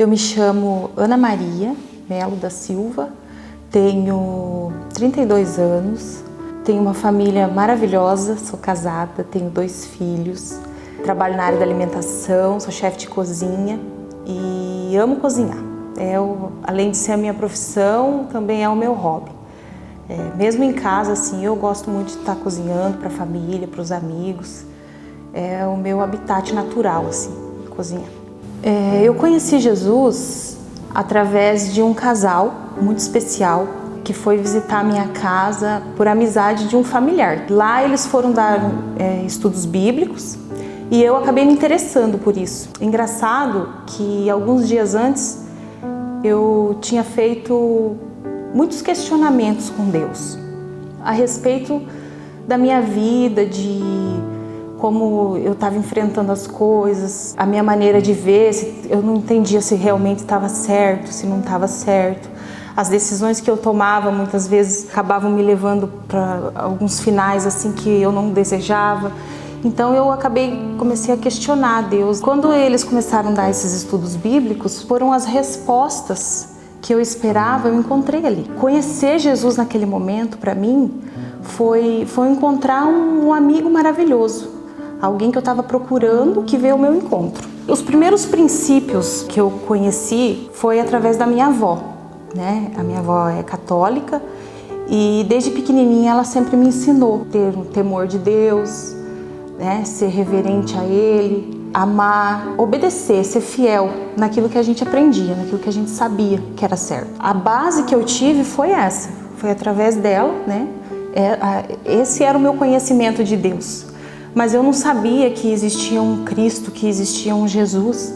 Eu me chamo Ana Maria Melo da Silva, tenho 32 anos, tenho uma família maravilhosa, sou casada, tenho 2 filhos, trabalho na área da alimentação, sou chefe de cozinha e amo cozinhar. Além de ser a minha profissão, também é o meu hobby. Mesmo em casa, assim, eu gosto muito de estar cozinhando para a família, para os amigos. É o meu habitat natural, assim, cozinhar. Eu conheci Jesus através de um casal muito especial que foi visitar a minha casa por amizade de um familiar. Lá eles foram dar estudos bíblicos e eu acabei me interessando por isso. Engraçado que alguns dias antes eu tinha feito muitos questionamentos com Deus a respeito da minha vida, de como eu estava enfrentando as coisas, a minha maneira de ver, eu não entendia se realmente estava certo, se não estava certo. As decisões que eu tomava muitas vezes acabavam me levando para alguns finais assim que eu não desejava. Então eu comecei a questionar Deus. Quando eles começaram a dar esses estudos bíblicos, foram as respostas que eu esperava, eu encontrei ali. Conhecer Jesus naquele momento, para mim, foi encontrar um amigo maravilhoso. Alguém que eu estava procurando, que veio ao meu encontro. Os primeiros princípios que eu conheci foi através da minha avó, né? A minha avó é católica e desde pequenininha ela sempre me ensinou a ter um temor de Deus, né? Ser reverente a Ele, amar, obedecer, ser fiel naquilo que a gente aprendia, naquilo que a gente sabia que era certo. A base que eu tive foi essa, foi através dela, né? Esse era o meu conhecimento de Deus. Mas eu não sabia que existia um Cristo, que existia um Jesus,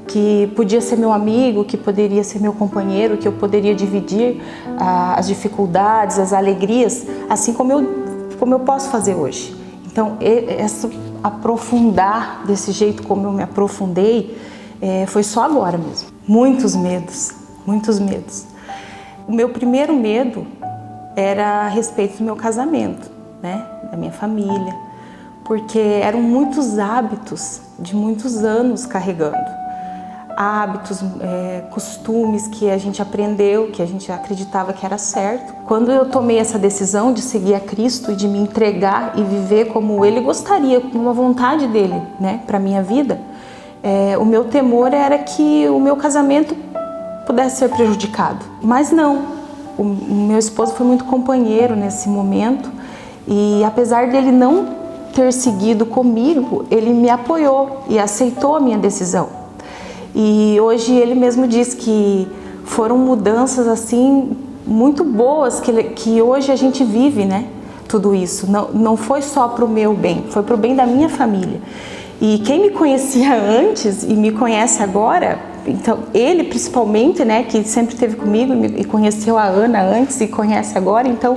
que podia ser meu amigo, que poderia ser meu companheiro, que eu poderia dividir as dificuldades, as alegrias, assim como eu posso fazer hoje. Então, aprofundar desse jeito como eu me aprofundei, foi só agora mesmo. Muitos medos, muitos medos. O meu primeiro medo era a respeito do meu casamento, né? Da minha família, porque eram muitos hábitos de muitos anos carregando. Hábitos, costumes que a gente aprendeu, que a gente acreditava que era certo. Quando eu tomei essa decisão de seguir a Cristo e de me entregar e viver como Ele gostaria, com a vontade dEle, né, para a minha vida, o meu temor era que o meu casamento pudesse ser prejudicado. Mas não, o meu esposo foi muito companheiro nesse momento e apesar dele não ter seguido comigo, ele me apoiou e aceitou a minha decisão. E hoje ele mesmo diz que foram mudanças assim muito boas que hoje a gente vive, né? Tudo isso não foi só para o meu bem, foi para o bem da minha família. E quem me conhecia antes e me conhece agora, então ele principalmente, né, que sempre esteve comigo e conheceu a Ana antes e conhece agora, então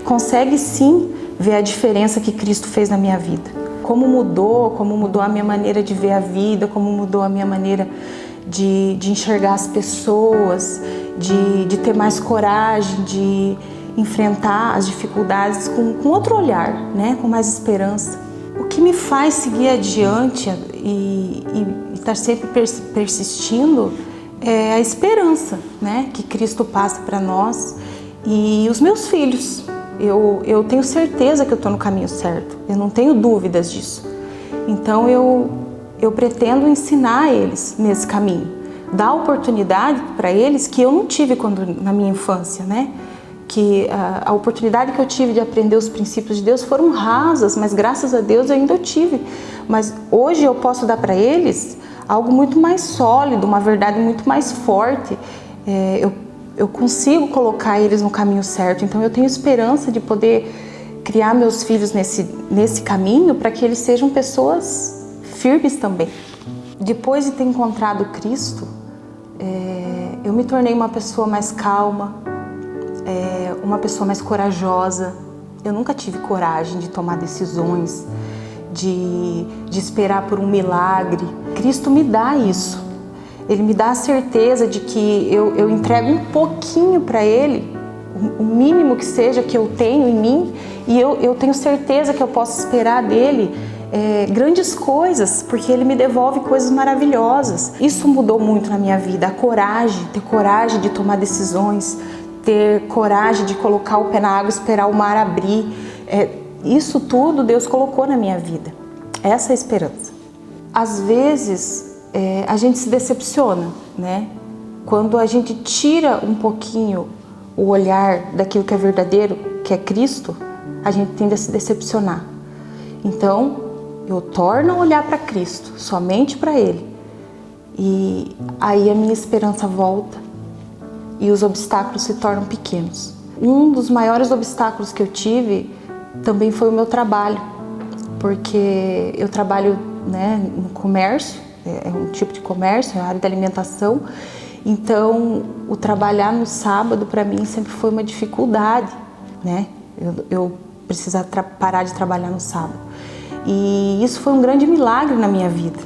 consegue sim ver a diferença que Cristo fez na minha vida. Como mudou a minha maneira de ver a vida, como mudou a minha maneira de enxergar as pessoas, de ter mais coragem, de enfrentar as dificuldades com outro olhar, né? Com mais esperança. O que me faz seguir adiante e estar sempre persistindo é a esperança, né? Que Cristo passa para nós e os meus filhos. Eu tenho certeza que eu estou no caminho certo, eu não tenho dúvidas disso. Então eu pretendo ensinar eles nesse caminho, dar oportunidade para eles que eu não tive na minha infância, né? Que a oportunidade que eu tive de aprender os princípios de Deus foram rasas, mas graças a Deus eu ainda tive. Mas hoje eu posso dar para eles algo muito mais sólido, uma verdade muito mais forte. Eu consigo colocar eles no caminho certo, então eu tenho esperança de poder criar meus filhos nesse caminho para que eles sejam pessoas firmes também. Depois de ter encontrado Cristo, eu me tornei uma pessoa mais calma, uma pessoa mais corajosa. Eu nunca tive coragem de tomar decisões, de esperar por um milagre. Cristo me dá isso. Ele me dá a certeza de que eu entrego um pouquinho para Ele, o mínimo que seja que eu tenho em mim, e eu tenho certeza que eu posso esperar dele grandes coisas, porque Ele me devolve coisas maravilhosas. Isso mudou muito na minha vida, a coragem, ter coragem de tomar decisões, ter coragem de colocar o pé na água, esperar o mar abrir. Isso tudo Deus colocou na minha vida, essa é a esperança. Às vezes a gente se decepciona, né? Quando a gente tira um pouquinho o olhar daquilo que é verdadeiro, que é Cristo, a gente tende a se decepcionar. Então, eu torno a olhar para Cristo, somente para Ele. E aí a minha esperança volta e os obstáculos se tornam pequenos. Um dos maiores obstáculos que eu tive também foi o meu trabalho, porque eu trabalho, né, no comércio, é um tipo de comércio, é a área da alimentação. Então, o trabalhar no sábado para mim sempre foi uma dificuldade, né? Eu precisar parar de trabalhar no sábado. E isso foi um grande milagre na minha vida.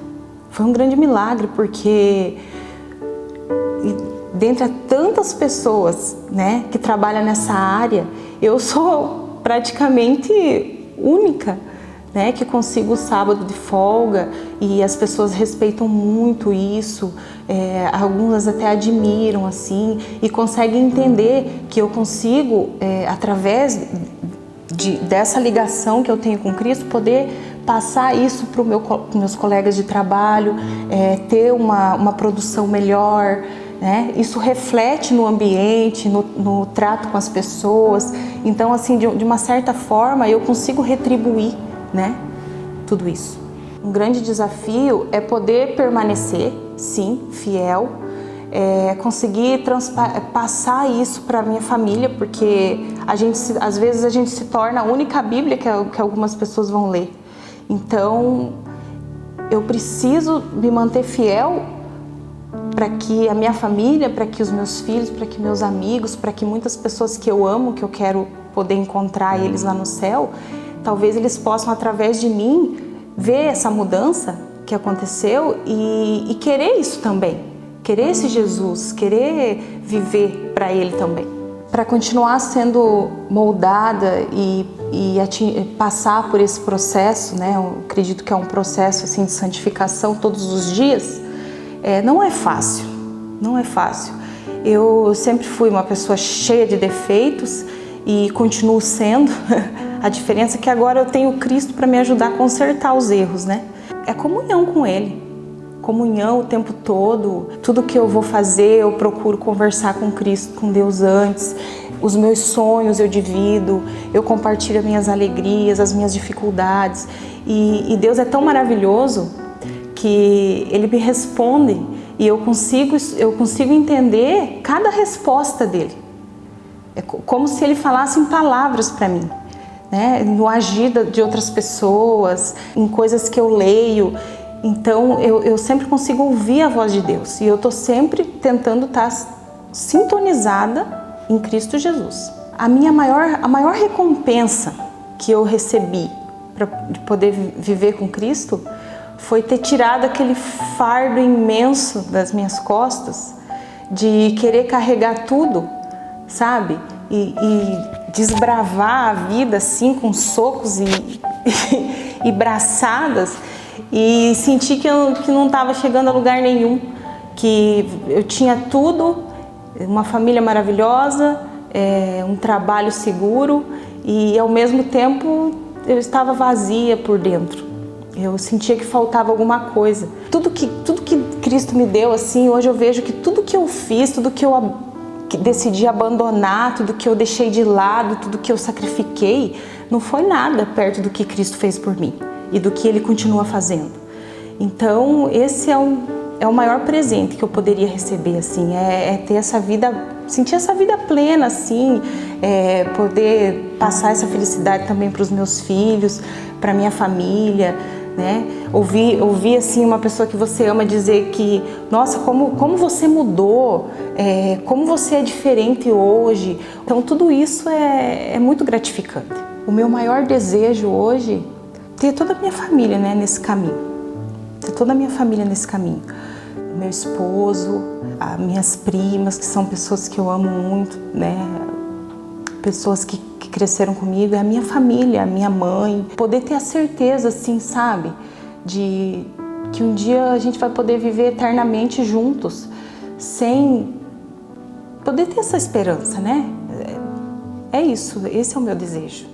Foi um grande milagre porque dentre tantas pessoas, né, que trabalham nessa área, eu sou praticamente única, né, que consigo o sábado de folga, e as pessoas respeitam muito isso, algumas até admiram assim e conseguem entender que eu consigo, através dessa ligação que eu tenho com Cristo, poder passar isso para os meus colegas de trabalho, ter uma produção melhor, né? Isso reflete no ambiente, no trato com as pessoas. Então, assim, de uma certa forma, eu consigo retribuir, né, tudo isso. Um grande desafio é poder permanecer, sim, fiel, conseguir passar isso para a minha família, porque às vezes a gente se torna a única Bíblia que algumas pessoas vão ler. Então, eu preciso me manter fiel para que a minha família, para que os meus filhos, para que meus amigos, para que muitas pessoas que eu amo, que eu quero poder encontrar eles lá no céu, talvez eles possam, através de mim, ver essa mudança que aconteceu e querer isso também. Querer esse Jesus, querer viver para Ele também. Para continuar sendo moldada e passar por esse processo, né? Eu acredito que é um processo assim, de santificação todos os dias. Não é fácil, não é fácil. Eu sempre fui uma pessoa cheia de defeitos e continuo sendo. A diferença é que agora eu tenho Cristo para me ajudar a consertar os erros, né? É comunhão com Ele, comunhão o tempo todo. Tudo que eu vou fazer, eu procuro conversar com Cristo, com Deus antes. Os meus sonhos eu divido, eu compartilho as minhas alegrias, as minhas dificuldades. E Deus é tão maravilhoso que Ele me responde e eu consigo entender cada resposta dEle. É como se Ele falasse em palavras para mim, né? No agir de outras pessoas, em coisas que eu leio. Então eu sempre consigo ouvir a voz de Deus e eu estou sempre tentando estar sintonizada em Cristo Jesus. A maior recompensa que eu recebi de poder viver com Cristo foi ter tirado aquele fardo imenso das minhas costas de querer carregar tudo, sabe? E desbravar a vida assim com socos e braçadas e sentir que não estava chegando a lugar nenhum, que eu tinha tudo, uma família maravilhosa, um trabalho seguro e ao mesmo tempo eu estava vazia por dentro. Eu sentia que faltava alguma coisa. Tudo que Cristo me deu, assim, hoje eu vejo que tudo que eu fiz, tudo que eu decidi abandonar, tudo que eu deixei de lado, tudo que eu sacrifiquei, não foi nada perto do que Cristo fez por mim e do que Ele continua fazendo. Então, esse é o maior presente que eu poderia receber, assim, ter essa vida, sentir essa vida plena, assim, poder passar essa felicidade também para os meus filhos, para minha família, né? Ouvir assim uma pessoa que você ama dizer que, nossa, como você mudou, como você é diferente hoje. Então tudo isso é muito gratificante. O meu maior desejo hoje é ter toda a minha família, né, nesse caminho. Ter toda a minha família nesse caminho. Meu esposo, as minhas primas, que são pessoas que eu amo muito, né? pessoas que cresceram comigo, é a minha família, a minha mãe. Poder ter a certeza, assim, sabe, de que um dia a gente vai poder viver eternamente juntos, sem poder ter essa esperança, né? É isso, esse é o meu desejo.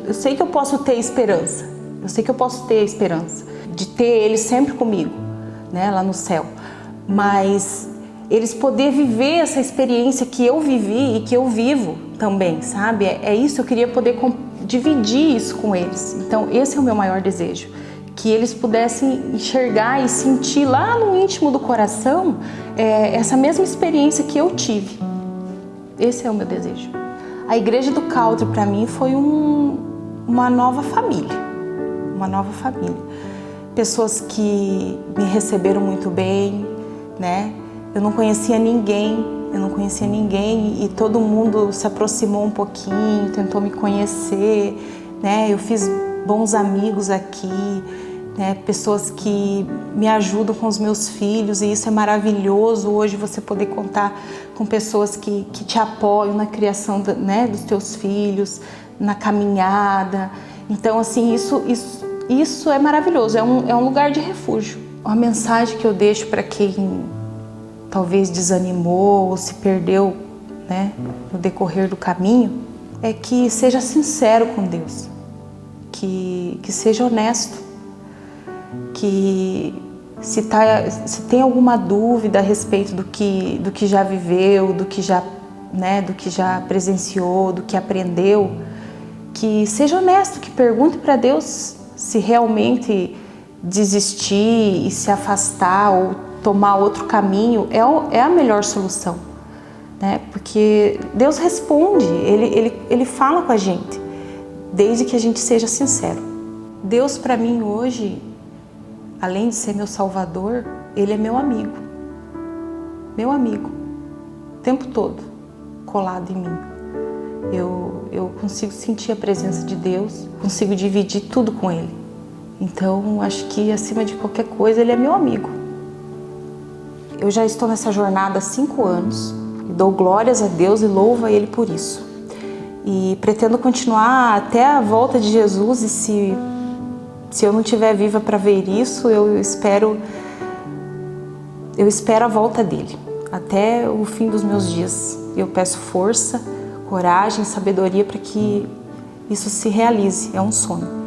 Eu sei que eu posso ter esperança, eu sei que eu posso ter esperança de ter eles sempre comigo, né, lá no céu, mas eles poder viver essa experiência que eu vivi e que eu vivo também, sabe? É isso, eu queria poder dividir isso com eles. Então esse é o meu maior desejo, que eles pudessem enxergar e sentir lá no íntimo do coração essa mesma experiência que eu tive. Esse é o meu desejo. A Igreja do Caltri para mim foi uma nova família, pessoas que me receberam muito bem, né? Eu não conhecia ninguém e todo mundo se aproximou um pouquinho, tentou me conhecer, né? Eu fiz bons amigos aqui, né? Pessoas que me ajudam com os meus filhos, e isso é maravilhoso hoje, você poder contar com pessoas que te apoiam na criação, né, dos teus filhos, na caminhada. Então, assim, isso é maravilhoso, é um lugar de refúgio. Uma mensagem que eu deixo para quem talvez desanimou ou se perdeu, né, no decorrer do caminho, é que seja sincero com Deus, que seja honesto, que se tem alguma dúvida a respeito do que já viveu, do que já presenciou, do que aprendeu, que seja honesto, que pergunte para Deus se realmente desistir e se afastar ou tomar outro caminho é a melhor solução, né? Porque Deus responde, ele fala com a gente, desde que a gente seja sincero. Deus para mim hoje, além de ser meu Salvador, Ele é meu amigo, o tempo todo, colado em mim. Eu consigo sentir a presença de Deus, consigo dividir tudo com Ele. Então, acho que acima de qualquer coisa, Ele é meu amigo. Eu já estou nessa jornada há 5 anos, e dou glórias a Deus e louvo a Ele por isso. E pretendo continuar até a volta de Jesus, e se eu não estiver viva para ver isso, eu espero a volta dele, até o fim dos meus dias. Eu peço força, coragem, sabedoria para que isso se realize, é um sonho.